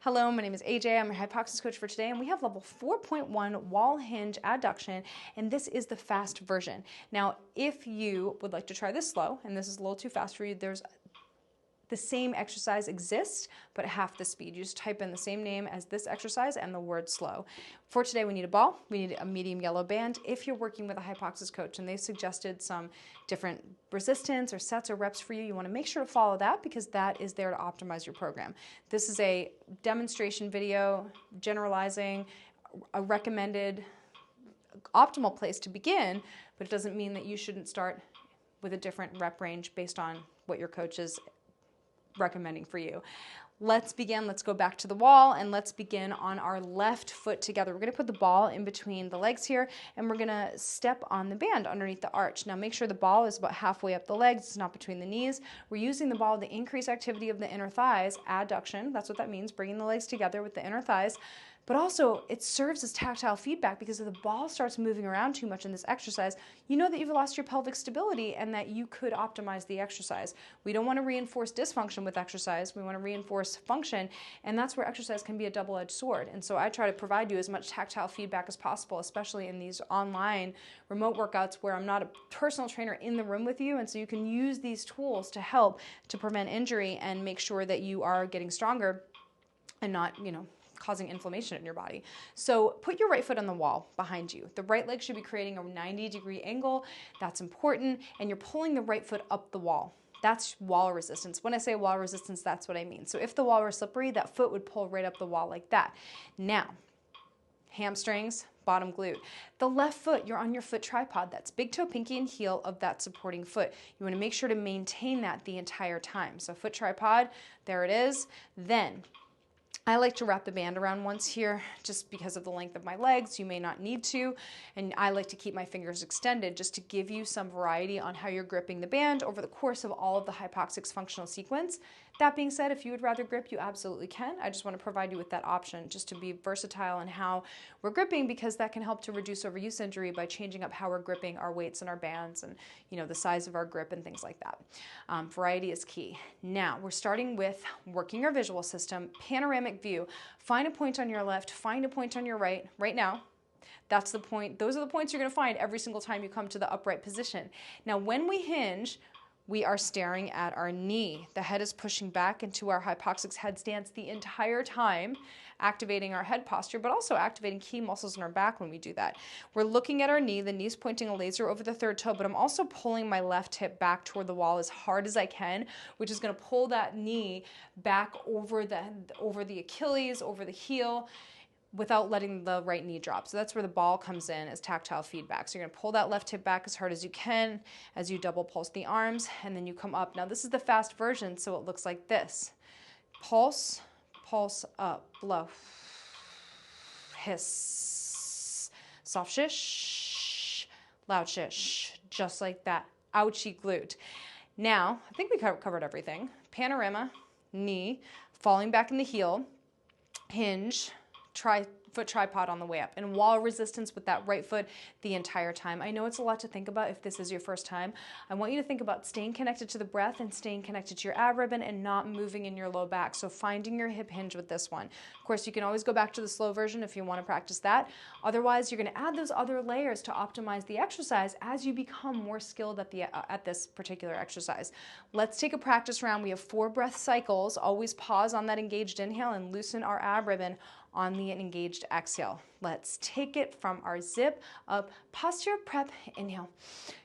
Hello, my name is AJ. I'm your hypoxia coach for today, and we have level 4.1 wall hinge adduction, and this is the fast version. Now, if you would like to try this slow, and this is a little too fast for you, there's the same exercise exists, but half the speed. You just type in the same name as this exercise and the word slow. For today, we need a ball. We need a medium yellow band. If you're working with a hypoxia coach and they suggested some different resistance or sets or reps for you, you want to make sure to follow that because that is there to optimize your program. This is a demonstration video generalizing a recommended optimal place to begin, but it doesn't mean that you shouldn't start with a different rep range based on what your coach is recommending for you. Let's begin. Let's go back to the wall and let's begin on our left foot together. We're going to put the ball in between the legs here and we're going to step on the band underneath the arch. Now make sure the ball is about halfway up the legs. It's not between the knees. We're using the ball to increase activity of the inner thighs, adduction. That's what that means, bringing the legs together with the inner thighs. But also it serves as tactile feedback because if the ball starts moving around too much in this exercise, you know that you've lost your pelvic stability and that you could optimize the exercise. We don't want to reinforce dysfunction with exercise. We want to reinforce function, and that's where exercise can be a double-edged sword. And so I try to provide you as much tactile feedback as possible, especially in these online remote workouts where I'm not a personal trainer in the room with you, and so you can use these tools to help to prevent injury and make sure that you are getting stronger and not, causing inflammation in your body. So put your right foot on the wall behind you. The right leg should be creating a 90-degree angle. That's important. And you're pulling the right foot up the wall. That's wall resistance. When I say wall resistance, that's what I mean. So if the wall were slippery, that foot would pull right up the wall like that. Now, hamstrings, bottom glute. The left foot, you're on your foot tripod. That's big toe, pinky, and heel of that supporting foot. You want to make sure to maintain that the entire time. So foot tripod, there it is. Then I like to wrap the band around once here just because of the length of my legs. You may not need to, and I like to keep my fingers extended just to give you some variety on how you're gripping the band over the course of all of the hypoxics functional sequence. That being said, if you would rather grip, you absolutely can. I just want to provide you with that option just to be versatile in how we're gripping because that can help to reduce overuse injury by changing up how we're gripping our weights and our bands and the size of our grip and things like that. Variety is key. Now we're starting with working our visual system, panoramic view. Find a point on your left, find a point on your right now. That's the point. Those are the points you're going to find every single time you come to the upright position. Now when we hinge, we are staring at our knee. The head is pushing back into our hypoxics head stance the entire time, activating our head posture, but also activating key muscles in our back when we do that. We're looking at our knee, the knee's pointing a laser over the third toe, but I'm also pulling my left hip back toward the wall as hard as I can, which is gonna pull that knee back over the Achilles, over the heel, without letting the right knee drop. So that's where the ball comes in as tactile feedback. So you're gonna pull that left hip back as hard as you can as you double pulse the arms, and then you come up. Now this is the fast version, so it looks like this. Pulse, pulse up, blow, hiss, soft shish, loud shish, just like that. Ouchie glute. Now, I think we covered everything. Panorama, knee, falling back in the heel, hinge, foot tripod on the way up, and wall resistance with that right foot the entire time. I know it's a lot to think about if this is your first time. I want you to think about staying connected to the breath and staying connected to your ab ribbon and not moving in your low back. So finding your hip hinge with this one. Of course, you can always go back to the slow version if you want to practice that. Otherwise, you're going to add those other layers to optimize the exercise as you become more skilled at this particular exercise. Let's take a practice round. We have 4 breath cycles. Always pause on that engaged inhale and loosen our ab ribbon on the engaged exhale. Let's take it from our zip up, posture prep, inhale.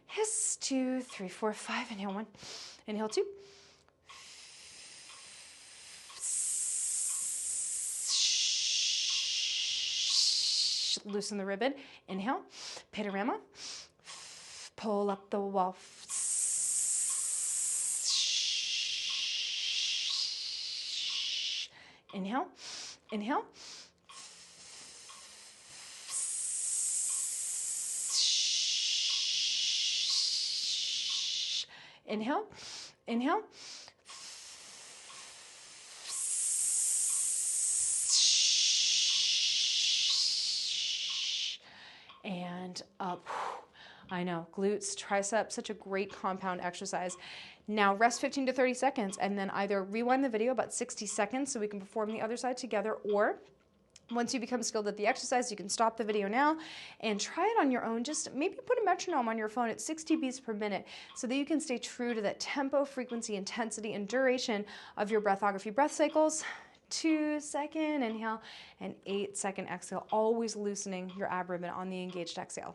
Hiss, 2, 3, 4, 5, inhale 1, inhale 2. Loosen the ribbon, inhale, panorama, pull up the wall. Inhale, inhale. Inhale, inhale. And up. I know, glutes, triceps, such a great compound exercise. Now rest 15 to 30 seconds and then either rewind the video about 60 seconds so we can perform the other side together, or once you become skilled at the exercise, you can stop the video now and try it on your own. Just maybe put a metronome on your phone at 60 beats per minute so that you can stay true to that tempo, frequency, intensity, and duration of your breathography. Breath cycles, 2-second inhale and 8-second exhale, always loosening your ab ribbon on the engaged exhale.